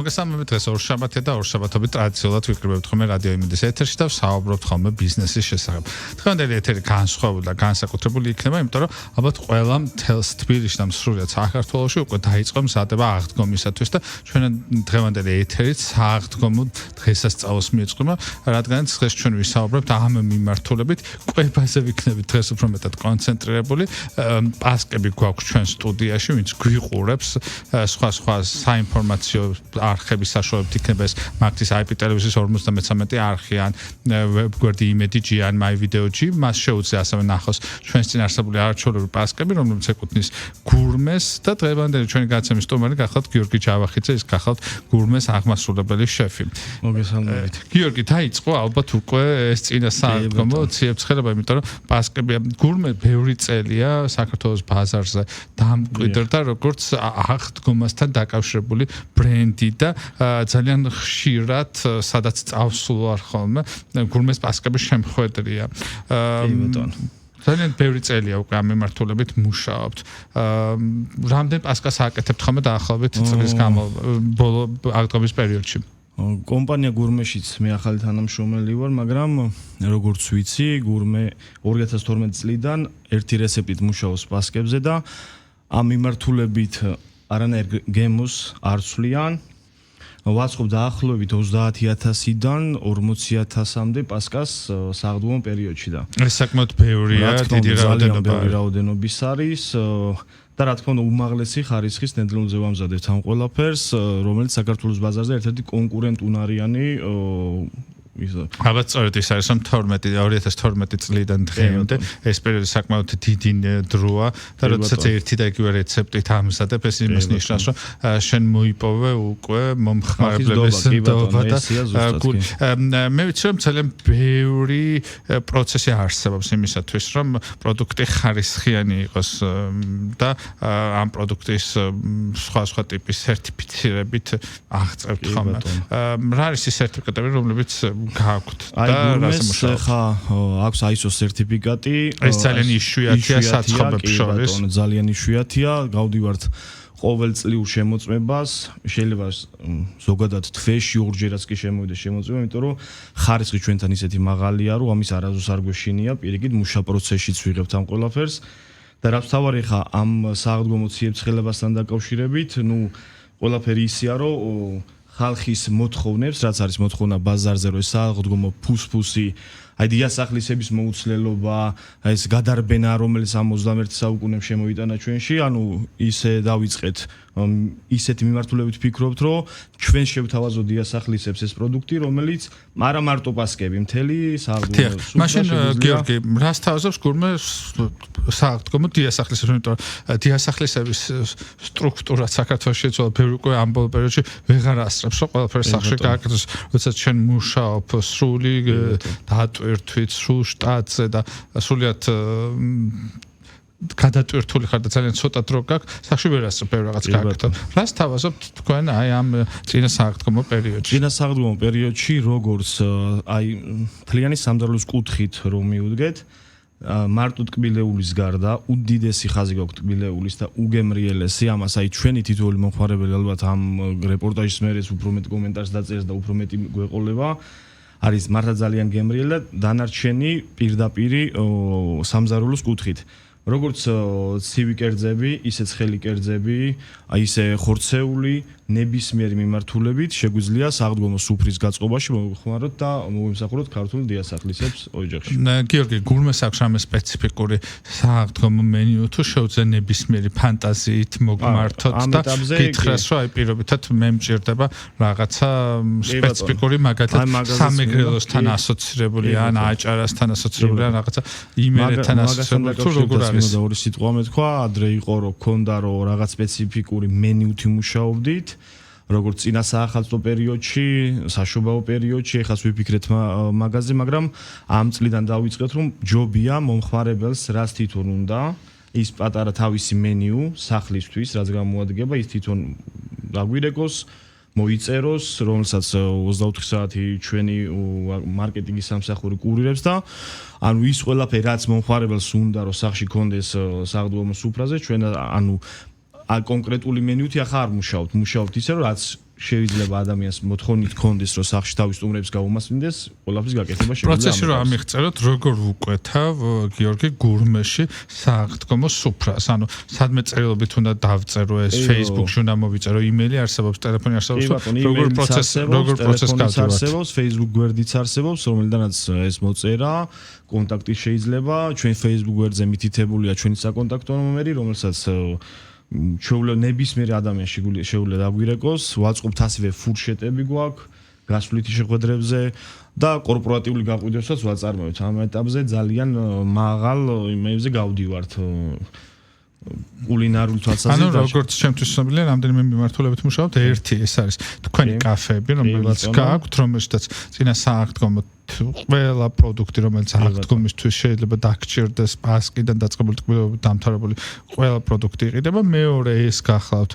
მოგესალმებით დღეს ორშაბათია და ორშაბათობით ტრადიციულად ვიკრიბებთ ხოლმე რადიო იმედის ეთერში და ვსაუბრობთ ხოლმე ბიზნესის შესახებ. დღევანდელი ეთერი განსხვავებული და განსაკუთრებული იქნება, იმიტომ რომ ალბათ ყველა მთელს თბილისში და მსრულად საქართველოში უკვე დაიწყო მზადება აღდგომისათვის და ჩვენ დღევანდელი ეთერით სააღდგომო დღესასწაულს მიეწყობა, რადგანაც დღეს ჩვენ ვისაუბრებთ ამ მიმართულებით, კვებაზე ვიქნებით დღეს უფრო მეტად კონცენტრირებული, პასკები გვაქვს ჩვენ სტუდიაში, ვინც გვიყურებს სხვა საინფორმაციო არხების საშუალებით იქნება ეს მაგთის IP ტელევიზიის 53 არხი ან ვებგვერდი იმედიჯი ან MyVideo-ჯი, მას შეუძლია ასევე ნახოს ჩვენს წინ არსებული არაჩვეულებრივი პასკები, რომლებიც ეკუთვნის გურმეს და დღევანდელი ჩვენი გადაცემის სტუმარი გახლავთ გიორგი ჯავახიძე, ის გახლავთ გურმეს აღმასრულებელი შეფი. მოგესალმებით. გიორგი, დაიწყო ალბათ უკვე ეს წინა სააღდგომო ციებ-ცხელება, იმიტომ რომ პასკები გურმე ბევრი წელია საქართველოს ბაზარზე დამკვიდრდა როგორც აღდგომასთან დაკავშირებული ბრენდი და ძალიან ხშირად სადაც წავსულ ვარ ხოლმე გურმეს პასკების შემხვედრია. ძალიან ბევრი წელია უკვე ამ მიმართულებით მუშაობთ. რამდენ პასკას აკეთებთ ხოლმე დაახლოებით წლის ბოლო აღდგომის პერიოდში? კომპანია გურმეშიც მე ახალი თანამშრომელი ვარ, მაგრამ როგორც ვიცი, გურმე 2012 წლიდან ერთი რეცეპტით მუშაობს პასკებზე და ამ მიმართულებით არანაირ გემოს არ ცვლიან. ვაწყობ დაახლოებით 30,000-დან 40,000-მდე პასკას სააღდგომო პერიოდში და ეს საკმაოდ ბევრია, დიდი რაოდენობის არის და რა თქმა უნდა უმაღლესი ხარისხის ნედლეულზე ვამზადებთ ამ ყველაფერს, რომელიც საქართველოს ბაზარზე ერთ-ერთი კონკურენტუნარიანი ალბათ სწორედ ის არის, რომ 2012 წლიდან დღემდე ეს პერიოდი საკმაოდ დიდი დროა და როდესაც ერთი და იგივე რეცეპტით ამზადებ, ეს იმას ნიშნავს, რომ შენ მოიპოვე უკვე მომხმარებლების ნდობა და მე ვიცი, რომ ძალიან ბევრი პროცესი არსებობს იმისათვის, რომ პროდუქტი ხარისხიანი იყოს და ამ პროდუქტის სხვა ტიპის სერტიფიცირებით აღწევთ ხოლმე. რა არის ის სერტიფიკატები, რომლებიც გააქვთ და რაზე მუშაობთ? ხა აქვს ISO სერტიფიკატი. ეს ძალიან იშვიათია საცხობებს შორის. ძალიან იშვიათია, გავდივართ ყოველწლიურ შემოწმებას, შეიძლება ზოგადად თვეში ორჯერაც კი შემოვიდეს შემოწმება, იმიტომ რომ ხარისხი ჩვენთან ისეთი მაღალია, რომ ამის არასდროს არ გვეშინია, პირიქით მუშა პროცესშიც ვიღებთ ამ ყველაფერს და რაც თავარი ხა ამ სააღდგომო ციებ-ცხელებასთან დაკავშირებით, ყველაფერი ისეა, რომ ხალხის მოთხოვნებს, რაც არის მოთხოვნა ბაზარზე, რომ სააღდგომო ფუსფუსი, აი დიასახლისების მოუცლელობა, ეს გადარბენა, რომელიც 21 საუკუნეში შემოიტანა ჩვენში, ისე დავიწყეთ ისეთი მიმართულებით ვფიქრობთ, რომ ჩვენ შევთავაზოთ დიასახლისებს ეს პროდუქტი, რომელიც არა მარტო პასკები, მთელი სააღდგომო სუფრა. მაშინ გიორგი, რას თავაზობს გურმე სააღდგომო დიასახლისებს, იმიტომ რომ დიასახლისების სტრუქტურა საქართველოში ძველ ბევრი უკვე ამ ბოლო პერიოდში ვეღარ ასწრებს, რომ ყველაფერი სახში გააკეთოს, როდესაც ჩვენ მუშაობ სრული დატვირთვით, სრულ შტატზე და სრულიად გადატვირთული ხარ და ძალიან ცოტა დრო გაქვს, სახში ვერ ასწრებ ბევრ რაღაც გააკეთოთ. რას თავაზობთ თქვენ აი ამ წინა სააღდგომო პერიოდში? წინა სააღდგომო პერიოდში როგორც აი მთლიანი სამზარეულოს კუთხით რომ მივუდგეთ, მარტო ტკბილეულის გარდა უდიდესი ხაზი გაქვთ ტკბილეულის და უგემრიელესი, ამას აი ჩვენი თითოეული მომხმარებელი ალბათ ამ რეპორტაჟის მერე უფრო მეტ კომენტარს დაწერს და უფრო მეტი გვეყოლება. არის მართლა ძალიან გემრიელი და დანარჩენი პირდაპირი სამზარეულოს კუთხით. როგორც ცივი კერძები, ისე ცხელი კერძები, ისე ხორცეული, ნებისმიერი მიმართულებით შეგვიძლია სააღდგომო სუფრის გაწყობაში მოვიხმაროთ და მოვიმსახუროთ ქართულ დიასახლისებს ოჯახში. გიორგი, გურმეს აქვს რამე სპეციფიკური სააღდგომო მენიუ თუ შეუძლია ნებისმიერი ფანტაზიით მოგმართოთ და გითხრას, რომ აი პირობითად მე მჭირდება რაღაცა სპეციფიკური, მაგალითად სამეგრელოსთან ასოცირებული ან აჭარასთან ასოცირებული ან რაღაცა იმერეთთან ასოცირებული თუ როგორ არის? და ორი სიტყვა მეთქვა, ადრე იყო რომ ქონდა რომ რაღაც სპეციფიკური მენიუთი მუშაობდით, როგორც წინა საახალწლო პერიოდში, საშობაო პერიოდში, ეხლაც ვიფიქრეთ მაგაზე, მაგრამ ამ წლიდან დავიწყეთ, რომ ჯობია მომხმარებელს რაც თვითონ უნდა, ის პატარა თავისი მენიუ სახლისთვის, რაც გამოადგება, ის თვითონ დაგვირეკოს, მოიწეროს, რომელსაც 24 საათი ჩვენი მარკეტინგის სამსახური კურირებს და ის ყველაფერი რაც მომხმარებელს უნდა რომ სახში კონდეს სააღდგომო სუფრაზე, ჩვენ კონკრეტული მენიუთი ახლა არ მუშაობთ ისე რომ რაც შეიძლება ადამიანს მოთხოვნით კონდეს რომ სახში თავის სტუმრებს გაუმასმინდეს ყველაფრის გაკეთება შეიძლება პროცესი რომ ამიღწეროთ როგორ ვუკვეთავ გიორგი გურმეში სააღდგომო სუფრას ანუ სადმე წერილობით უნდა დავწერო ეს Facebook-ში უნდა მოვიწერო იმეილი არსებობს ტელეფონი არსებობს როგორ პროცესი არსებობს Facebook გვერდიც არსებობს რომელიდანაც ეს მოწერა კონტაქტი შეიძლება ჩვენ Facebook გვერდზე მითითებულია ჩვენი საკონტაქტო ნომერი რომელსაც შეუძლია ნებისმიერ ადამიანს შეუძლია დაგვირეკოს ვაწყობთ ასევე ფურშეტები გვაქვს გასვლითი შეხვედრებზე და კორპორატიული გაყიდვებსაც ვაწარმოებთ ამ ეტაპზე ძალიან მაღალ იმებზე გავდივართ კულინარული თვალსაზრისით ანუ როგორც ჩემთვის ცნობილია რამდენიმე მიმართულებით მუშაობთ ერთი ეს არის თქვენი კაფეები რომელიც გააქვთ რომელშიც წინა სააღდგომო ყველა პროდუქტი რომელიც აღდგომისთვის შეიძლება დაგჭირდეს პასკიდან დაწყებული ტკბილობით დამთავრებული ყველა პროდუქტი იყიდება მეორე ეს გახლავთ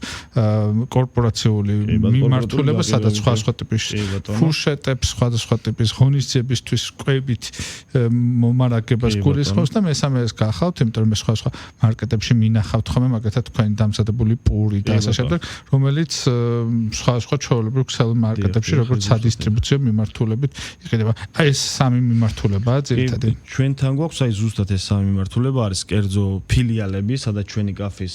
კორპორაციული მიმართულება სადაც სხვა ტიპის ფურშეტებს სხვადასხვა ტიპის ღონისძიებისთვის კვებით მომარაგებას გულისხმობს და მესამე ეს გახლავთ იმიტომ რომ სხვა მარკეტებში მინახავთ ხოლმე მაგათაც თქვენი დამზადებული პური და ასე შემდეგ რომელიც სხვა ჩვეულებრივ ქსელ მარკეტებში როგორც სადისტრიბუციო მიმართულებით იყიდება ეს სამი მიმართულებაა ძირითადად. ჩვენთან გვაქვს აი ზუსტად ეს სამი მიმართულება არის კერძო ფილიალები, სადაც ჩვენი კაფის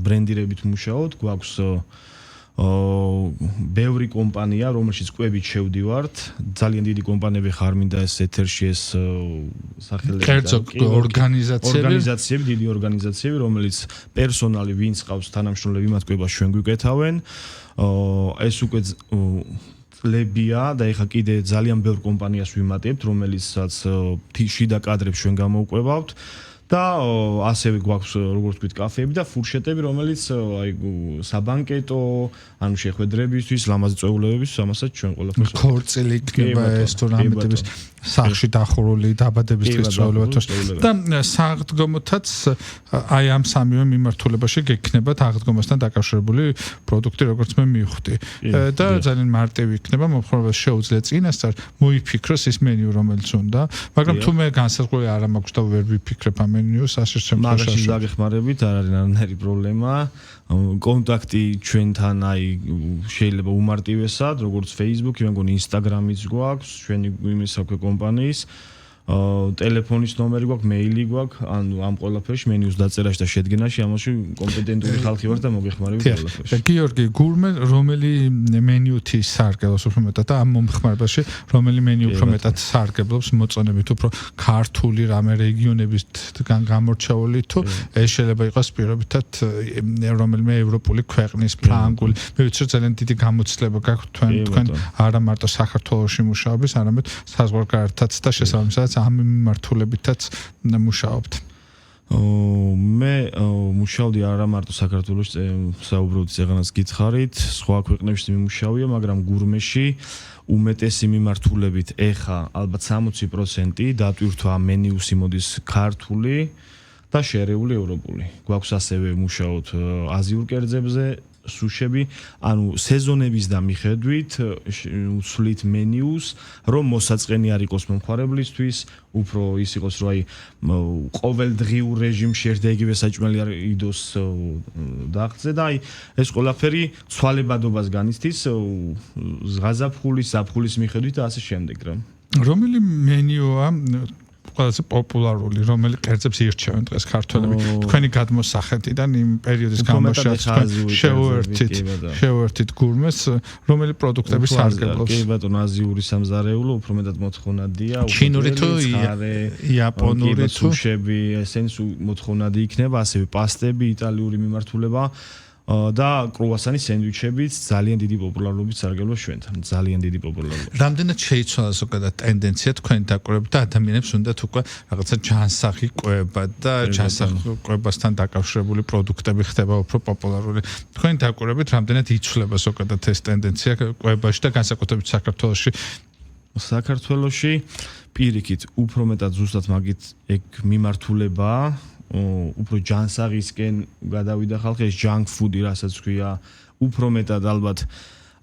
ბრენდირებით მუშაობთ, გვაქვს ბევრი კომპანია, რომელშიც კვებით შევდივართ, ძალიან დიდი კომპანიები ხარ მინდა ეს ეთერში ეს სახელები კერძო ორგანიზაციები, დიდი ორგანიზაციები, რომელიც პერსონალი ვინც ყავს თანამშრომლები მათ კვებას ჩვენ გვიკეთავენ. ეს უკვე ლებია და ეხა კიდე ძალიან ბევრ კომპანიას ვიმატებთ, რომელიცაც შიდა კადრებს ჩვენ გამოვყვებავთ და ასევე გვაქვს როგორც ვთქვით კაფეები და ფურშეტები, რომელიც აი საბანკეტო, ანუ შეხვედრებისთვის, ლამაზი წვეულებების, ამასაც ჩვენ ყველაფერს ქორწილი იქნება ეს თუ რამეთების სახში დახურული დაბადების დღის წვეულებათოს და სააღდგომოთაც აი ამ სამივე მიმართულებაში გექნებათ აღდგომასთან დაკავშირებული პროდუქტი, როგორც მე მივხვდი. და ძალიან მარტივი იქნება, მომხმარებელს შეუძლია წინასწარ მოიფიქროს ის მენიუ, რომელიც უნდა, მაგრამ თუ მე განსაზღვრული არ მაქვს და ვერ ვიფიქრებ ამ მენიუს, ასე შემთხვევაში მაგაში დაგეხმარებით, არ არის არანაირი პრობლემა. კონტაქტი ჩვენთან აი შეიძლება უმარტივესად, როგორც Facebook-ი, მე მგონი Instagram-იც გვაქვს, ჩვენი იმის აქვე კომპანიის ტელეფონის ნომერი გვაქვს, მეილი გვაქვს, ანუ ამ ყველაფერში მენიუს დაწერაში და შედგენაში ამაში კომპეტენტური ხალხი ვარ და მოგეხმარებით ყველაფერში. გიორგი გურმე, რომელი მენიუთი სარგებლობს უფრო მეტად და ამ მომხმარებელში რომელი მენიუ უფრო მეტად სარგებლობს მოწონებით უფრო ქართული რამე რეგიონებისგან გამორჩეული თუ ეს შეიძლება იყოს პირობითად რომელიმე ევროპული ქვეყნის ფრანგული. მე ვიცი რომ ძალიან დიდი გამოცდილება გაქვთ თქვენ არა მარტო საქართველოში მუშაობის, არამედ საზღვარგარეთაც და შესაბამისად ამ მიმართულებითაც მუშაობთ. მე მუშაობდი არა მარტო საქართველოში, საუბრობთ ზეგანაც გითხარით, სხვა ქვეყნებში მიმუშავია, მაგრამ გურმეში უმეტესი მიმართულებით ეხა ალბათ 60% დატვირთვა მენიუსი მოდის ქართული და შერეული ევროპული. გვაქვს ასევე მუშაობთ აზიურ კერძებზე, სუშები, ანუ სეზონების და მიხედვით უცვლით მენიუს, რომ მოსაწყენი არ იყოს მომხმარებლისთვის, უფრო ის იყოს, რომ აი ყოველდღიურ რეჟიმში ერთ და იგივე საჭმელი არ იდოს დაღწე და აი ეს ყველაფერი ცვალებადობას განიცდის ზღაზაფხულის, ზაფხულის მიხედვით და ასე შემდეგ რა. რომელი მენიუა ყველაზე პოპულარული, რომელი კერძებს ირჩევენ დღეს ქართველები? თქვენი გადმოსახედიდან იმ პერიოდის გამოშვას შევერთით გურმეს, რომელი პროდუქტები სარგებლობს? კი ბატონო, აზიური სამზარეულო უფრო მეტად მოთხოვნადია, ჩინური თუ იაპონური თუ სუშები, ესენს მოთხოვნადი იქნება, ასევე პასტები, იტალიური მიმართულება. და კრუასანის სენდვიჩებიც ძალიან დიდი პოპულარობით სარგებლობს ჩვენთან. ძალიან დიდი პოპულარობით. რამდენად შეიცვალა ზოგადად ტენდენცია თქვენი დაკვირვებით და ადამიანებს უნდათ უკვე რაღაცა ჯანსაღი კვება და ჯანსაღი კვებასთან დაკავშირებული პროდუქტები ხდება უფრო პოპულარული. თქვენი დაკვირვებით რამდენად იცვლება ზოგადად ეს ტენდენცია კვებაში და განსაკუთრებით საქართველოში? საქართველოში პირიქით უფრო მეტად ზუსტად მაგით ეგ მიმართულებაა. უფრო ჯანსაღისკენ გადავიდა ხალხი ეს junk food-ი, რასაც ქვია, უფრო მეტად ალბათ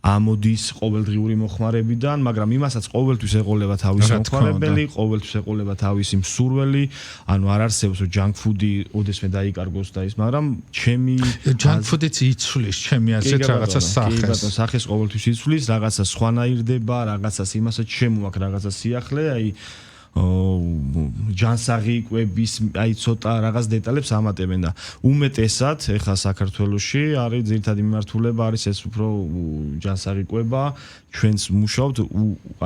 ამოდის ყოველდღიური მოხმარებიდან, მაგრამ იმასაც ყოველთვის ეყოლება თავისი მოხმარებელი, ყოველთვის ეყოლება თავისი მსურველი, ანუ არ არსებობს რომ junk food-ი ოდესმე დაიკარგოს და ის, მაგრამ ჩემი junk food-იც იცვლის ჩემი აზრით რაღაცა სახეს. კი ბატონო, სახეს ყოველთვის იცვლის, რაღაცა სხვანაირდება, რაღაცას იმასაც შემოაქვს, რაღაცა სიახლე, აი ჯანსაღი კვების, აი ცოტა რაღაც დეტალებს ამატებენ და უმეტესად ეხლა საქართველოში არის ძირითადი მიმართულება არის ეს უფრო ჯანსაღი კვება, ჩვენც მუშაობთ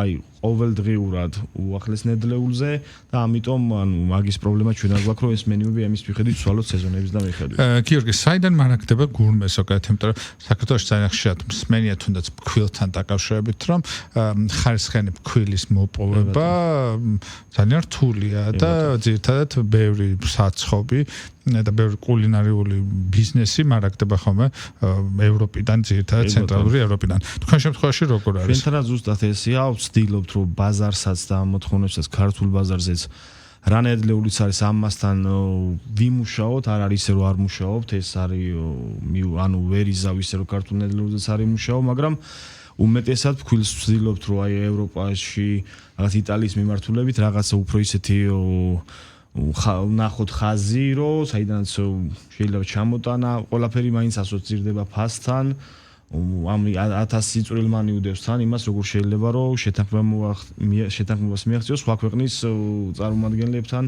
აი ყოველდღიურად უახლეს ნედლეულზე და ამიტომ ანუ მაგის პრობლემა ჩვენ არ გვაქვს რომ ეს მენიუები ამის მიხედვით ვცვალოთ სეზონების და მიხედვით. გიორგი, საიდან მარაგდება გურმე ზოგადად, იმიტომ რომ საქართველოში ძალიან ხშირად მსმენია თუნდაც ფქვილთან დაკავშირებით, რომ ხარისხიანი ფქვილის მოპოვება ძალიან რთულია და ძირითადად ბევრი საცხობი და ბევრი კულინარიული ბიზნესი მარაგდება ხოლმე ევროპიდან, ძირითადად ცენტრალური ევროპიდან. თქვენ შემთხვევაში როგორ არის? ჩვენთანაც ზუსტად ესეა, ვცდილობთ რომ ბაზარსაც და მოთხოვნებსაც ქართულ ბაზარზეც რა ნედლეულიც არის ამასთან ვიმუშაოთ, არ არის ისე რომ არ მუშაობთ, ეს არის ანუ ვერ იზავ ისე რომ ქართულ ნედლეულზეც არის მუშაობ, მაგრამ უმეტესად ფქვილს ვცდილობთ რომ აი ევროპაში, რაღაც იტალიის მიმართულებით რაღაცა უფრო ისეთი ნახოთ ხაზი, რომ საიდანაც შეიძლება ჩამოტანა, ყველაფერი მაინც ასოცირდება ფასთან, ამ 1000 სიწვრილმანი უდევს თან იმას, როგორ შეიძლება რომ შეთანხმებას მიაღწიოს სხვა ქვეყნის წარმომადგენლებთან.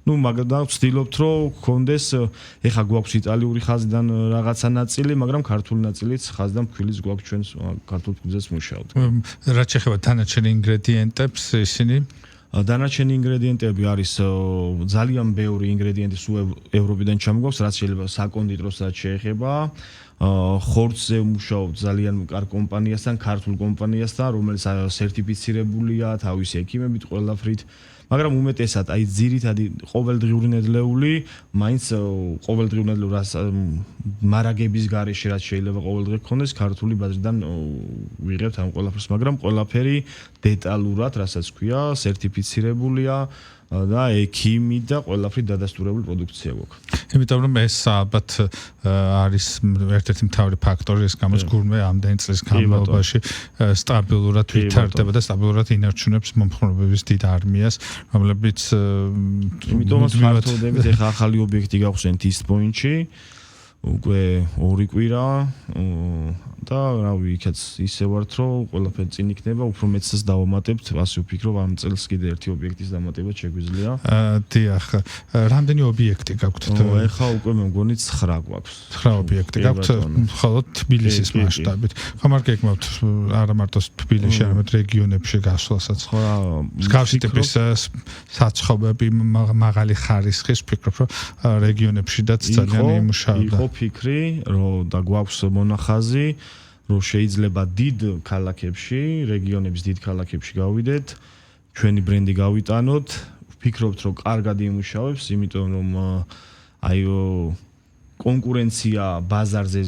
ნუ მაგდა ვცდილობთ რომ გქონდეს, ეხა გვაქვს იტალიური ხაზიდან რაღაცა ნაწილი, მაგრამ ქართული ნაწილიც ხაზიდან ფქვილის გვაქვს ჩვენს ქართულ ფქვილზეც მუშაობთ. რაც შეეხება დანარჩენ ინგრედიენტებს, ისინი დანარჩენი ინგრედიენტები არის ძალიან ბევრი ინგრედიენტი სულ ევროპიდან ჩამოგვაქვს, რაც შეიძლება საკონდიტროსაც შეეხება. ხორცზე მუშაობთ ძალიან კარგ კომპანიასთან, ქართულ კომპანიასთან, რომელიც სერტიფიცირებულია თავისი ექიმებით ყველაფრით, მაგრამ უმეტესად აი ძირითადი ყოველდღიური ნედლეული, მაინც ყოველდღიური ნედლეული მარაგების გარეშე რაც შეიძლება ყოველდღე გქონდეს, ქართული ბაზრიდან ვიღებთ ამ ყველაფერს, მაგრამ ყველაფერი დეტალურად, რასაც ქვია, სერტიფიცირებულია და ექიმი და ყველაფრით დადასტურებული პროდუქცია გვაქვს. იმიტომ რომ ეს ალბათ არის ერთ-ერთი მთავარი ფაქტორი, რის გამოც გურმე ამდენი წლის განმავლობაში სტაბილურად ვითარდება და სტაბილურად ინარჩუნებს მომხმარებლების დიდ არმიას, რომლებიც იმიტომაც მართლდებით ეხა ახალი ობიექტი გავხსენთ East Point-ში, უკვე 2 კვირა და რავი, იქაც ისე ვართ, რომ ყველაფერი წინ იქნება, უფრო მეცს დავამატებთ, ასე ვფიქრობ, ამ წელს კიდე ერთი ობიექტის დამატება შეგვიძლია. დიახ, რამდენი ობიექტი გაქვთ? ეხა უკვე მე მგონი 9 გვაქვს. 9 ობიექტი გაქვთ, მხოლოდ თბილისის მასშტაბით. ხომ არ გეკმავთ არა მარტო თბილისში, არამედ რეგიონებში გასვლასაც. მსგავსი ტიპის საცხობები, მაღალი ხარისხის, ვფიქრობ, რომ რეგიონებშიდაც ძალიან იმუშავდა. იყო ფიქრი, რომ და გვაქვს მონახაზი, რომ შეიძლება დიდ ქალაქებში, რეგიონების დიდ ქალაქებში გავიდეთ, ჩვენი ბრენდი გავიტანოთ, ვფიქრობთ, რომ კარგად იმუშავებს, იმიტომ რომ აი კონკურენცია ბაზარზე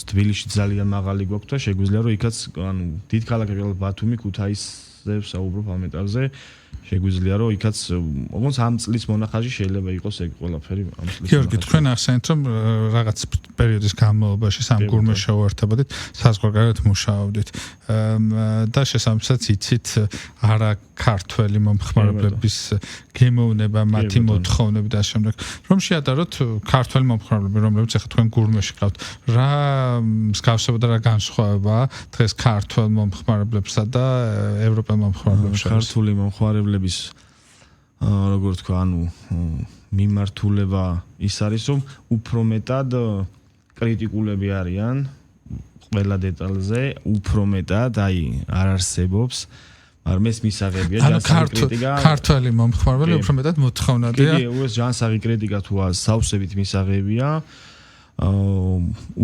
თბილისში ძალიან მაღალი გვაქვს და შეგვიძლია რომ იქაც ანუ დიდ ქალაქებში, ბათუმი, ქუთაისზე საუბრობ ამ ეტაპზე, შეგვიძლია რომ იქაც ოღონდ ამ წლის მონახაზი შეიძლება იყოს ეგ ყველაფერი ამ წლის. გიორგი, თქვენ ახსენეთ რომ რაღაც პერიოდის განმავლობაში სამ გურმე შევერთებოდით, საზღვარგარეთ მუშაობდით და შესაბამისად იცით არა ქართველი მომხმარებლების გემოვნება, მათი მოთხოვნები და შემდეგ. რომ შეადაროთ ქართველი მომხმარებლები, რომლებიც ახლა თქვენ გურმეში ყავთ, რა მსგავსება და რა განსხვავებაა დღეს ქართველ მომხმარებლებსა და ევროპელ მომხმარებლებს შორის? ქართული მომხმარებლების როგორ თქვა, ანუ მიმართულება ის არის, რომ უფრო მეტად კრიტიკულები არიან ყველა დეტალზე, უფრო მეტად აი არ არსებობს არ მეს მისაღებია ჯანსაღი კრიტიკა. ქართველი მომხმარებელი უფრო მეტად მოთხოვნადია. კი, უეს ჯანსაღი კრიტიკა თუ სავსებით მისაღებია.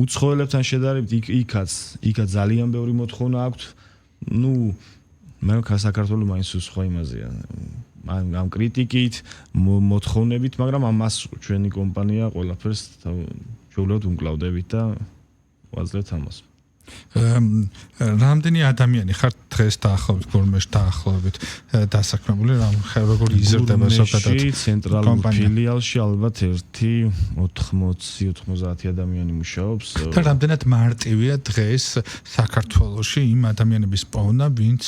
უცხოელებთან შედარებით იქაც ძალიან ბევრი მოთხოვნა აქვთ. ნუ მე საქართველოს მაინც სხვა იმაზეა. ამ კრიტიკით, მოთხოვნებით, მაგრამ ამას ჩვენი კომპანია ყველაფერს ჩვეულებრივ უმკლავდებით და ვაძლევთ ამას. რამდენი ადამიანი ხართ დღეს დაახლოებით გურმეში დაახლოებით დასაქმებული რამ როგორი იზრდება ზოგადად ცენტრალურ ფილიალში ალბათ 80-90 ადამიანი მუშაობს და რამდენად მარტივია დღეს საქართველოში იმ ადამიანების პოვნა ვინც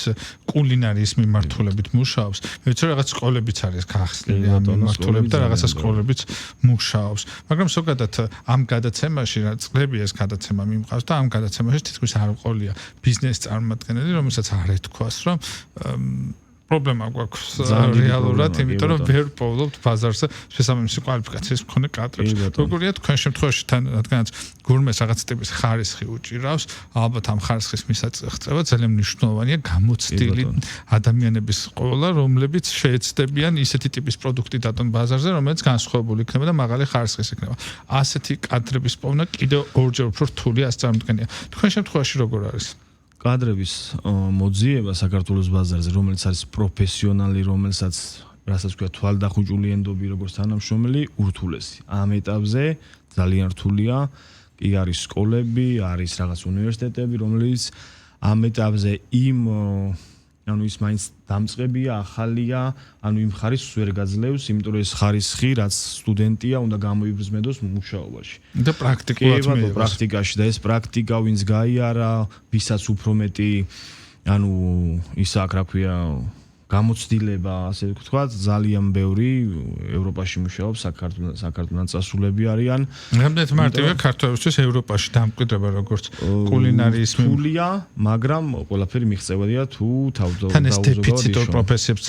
კულინარიის მიმართულებით მუშაობს მე ვიცი რაღაც სკოლებიც არის გახსნილი ამ მიმართულებით და რაღაცა სკოლებიც მუშაობს მაგრამ ზოგადად ამ გადაცემაში წლები ეს გადაცემა მიმყავს და ამ გადაცემაში თითქმის არ ყოლია ბიზნეს წარმომადგენელი რომელსაც არ ეთქვას რომ პრობლემა გვაქვს რეალურად, იმიტომ რომ ვერ პოვლობთ ბაზარზე შესაბამისი კვალიფიკაციის მქონე კადრებს. როგორია თქვენ შემთხვევაში თან რადგანაც გურმეს რაღაც ტიპის ხარისხი უჭირავს, ალბათ ამ ხარისხის მისაღწევა ძალიან მნიშვნელოვანია გამოცდილი ადამიანების ყოლა, რომლებიც შეეცდებიან ისეთი ტიპის პროდუქტი დატონ ბაზარზე, რომელიც განსხვავებული იქნება და მაღალი ხარისხის იქნება. ასეთი კადრების პოვნა კიდევ ორჯერ უფრო რთულია ასე წარმოდგენია. თქვენ შემთხვევაში როგორ არის? კადრების მოძიება საქართველოს ბაზარზე, რომელიც არის პროფესიონალი, რომელსაც რასაც ქვია თვალდახუჭული ენდობი როგორც თანამშრომელი, ურთულესი. ამ ეტაპზე ძალიან რთულია, კი არის სკოლები, არის რაღაც უნივერსიტეტები, რომელიც ამ ეტაპზე ანუ ის მაინც დამწყებია, ახალია, ანუ იმ ხარისხს ვერ გაძლევს, იმიტომ რომ ეს ხარისხი, რაც სტუდენტია, უნდა გამოიბრძმედოს მუშაობაში. და პრაქტიკულად მიიღოს. პრაქტიკაში და ეს პრაქტიკა ვინც გაიარა, ვისაც უფრო მეტი, ანუ ის აქ რა ქვია, გამოცდილება, ასე ვთქვათ, ძალიან ბევრი ევროპაში მუშაობს, საქართველოს წასულები არიან. რამდენად მარტივია ქართველებისთვის ევროპაში დამკვიდრება როგორც კულინარიის მართულია, მაგრამ ყველაფერი მიღწევადია თუ თავდაუზოგავად. თან ეს დეფიციტურ პროფესიებს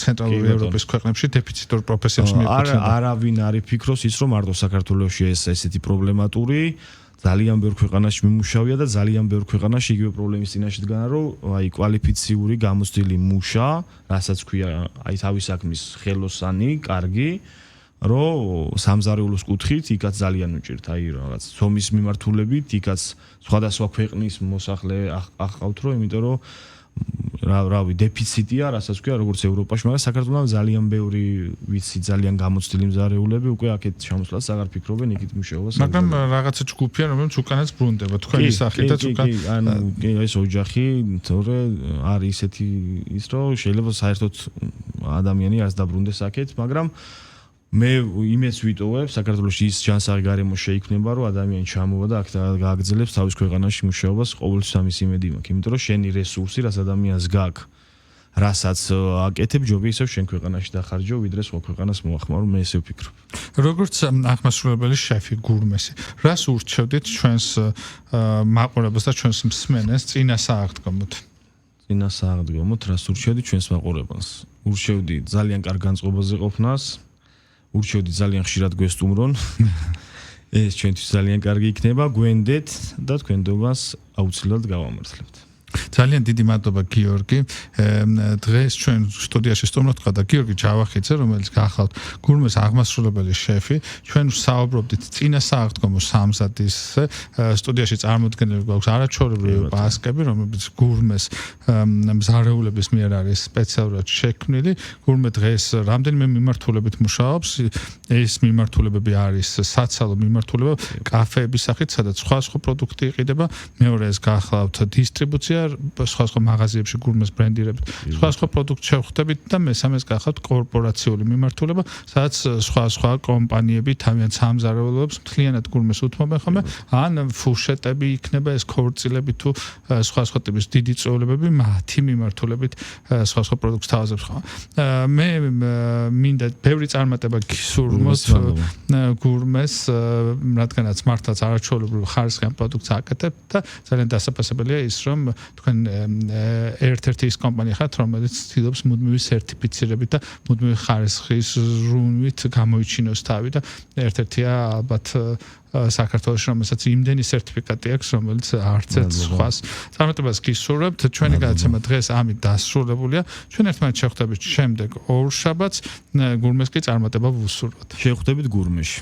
ცენტრალური ევროპის ქვეყნებში დეფიციტურ პროფესიებს მიეკუთვნება. არავინ არ იფიქროს ის რომ მარტო საქართველოში ესეთი პრობლემატური ძალიან ბევრ ქვეყანაში მიმუშავია და ძალიან ბევრ ქვეყანაში იგივე პრობლემის წინაშე დგანა, რომ აი კვალიფიციური გამოცდილი მუშა, რასაც ქვია აი თავის საქმის ხელოსანი, კარგი, რომ სამზარეულოს კუთხით იქაც ძალიან უჭირთ, აი რაღაც ცომის მიმართულებით, იქაც სხვადასხვა ქვეყნის მოსახლე ახყავთ, რომ იმიტომ რომ რავი დეფიციტია, რასაც ქვია როგორც ევროპაში, მაგრამ საქართველოს ძალიან ბევრი ვიცი, ძალიან გამოცდილი მზარეულები უკვე აქეთ ჩამოსვლას აღარ ფიქრობენ, იქით მუშაობას. მაგრამ რაღაცა ჯგუფია, რომელიც უკანაც ბრუნდება, თქვენი სახითაც უკან. ანუ ეს ოჯახი, თორე არის ისეთი ის რომ შეიძლება საერთოდ ადამიანი არც დაბრუნდეს აქეთ, მაგრამ მე იმეც ვიტოვებ, საქართველოში ის ჯანსაღი გარემო შეიქმნება, რომ ადამიანი ჩამოვა და აქ გააგრძელებს თავის ქვეყანაში მუშაობას, ყოველთვის ამის იმედი მაქვს, იმიტომ რომ შენი რესურსი, რაც ადამიანს გაქვს, რასაც აკეთებ, ჯობია ისევ შენ ქვეყანაში დახარჯო, ვიდრე სხვა ქვეყანას მოახმარო, მე ესე ვფიქრობ. როგორც აღმასრულებელი შეფი გურმესი, რას ურჩევდით ჩვენს მაყურებელს და ჩვენს მსმენელს წინასააღდგომოდ? წინასააღდგომოდ რას ურჩევდი ჩვენს მაყურებელს? ურჩევდი ძალიან კარგ განწყობაზე ყოფნას. ურჩევდი ძალიან ხშირად გვესტუმრონ. ეს ჩვენთვის ძალიან კარგი იქნება, გვენდეთ და თქვენდობას აუცილებლად გავამართლებთ. ძალიან დიდი მადლობა გიორგი. დღეს ჩვენ სტუდიაში სტუმრად ყავდა გიორგი ჯავახიძე, რომელიც გახლავთ გურმეს აღმასრულებელი შეფი. ჩვენ ვსაუბრობდით წინასააღდგომო სამზადის სტუდიაში წარმოდგენილი გვაქვს არაჩვეულებრივი ბასკები, რომლებიც გურმეს მზარეულების მიერ არის სპეციალურად შექმნილი. გურმე დღეს რამდენიმე მიმართულებით მუშაობს. ეს მიმართულებები არის საცალო მიმართულება, კაფეების სახით, სადაც სხვა პროდუქტი იყიდება. მეორე ეს გახლავთ დისტრიბუცია სხვა მაღაზიებში გურმეს ბრენდირებით სხვა პროდუქტს შევხვდებით და მესამეს გახავთ კორპორაციული მიმართულება, სადაც სხვა კომპანიები თავიანთ სამზარეულოებს მთლიანად გურმეს უთმობენ ხოლმე, ან ფუშეტები იქნება ეს ქორწილები თუ სხვა ტიპის დიდი წვეულებები მათი მიმართულებით სხვა პროდუქტს თავაზობს ხოლმე. მე მინდა ბევრი წარმატება გისურვოთ გურმეს, რადგანაც მართლაც არაჩვეულებრივ ხარისხიან პროდუქტს აკეთებთ და ძალიან დასაფასებელია ის რომ თქვენ ერთ-ერთი ის კომპანია ხართ, რომელიც ცდილობს მუდმივი სერტიფიცირებით და მუდმივი ხარისხის ზრუნვით გამოიჩინოს თავი და ერთ-ერთია ალბათ საქართველოში, რომელსაც იმდენი სერტიფიკატი აქვს, რომელიც არც ერთ სხვას წარმატებას გისურვებთ. ჩვენი გადაცემა დღეს ამით დასრულებულია. ჩვენ ერთმანეთს შევხვდებით შემდეგ ორ შაბათს, გურმეს კი წარმატება ვუსურვოთ. შევხვდებით გურმეში.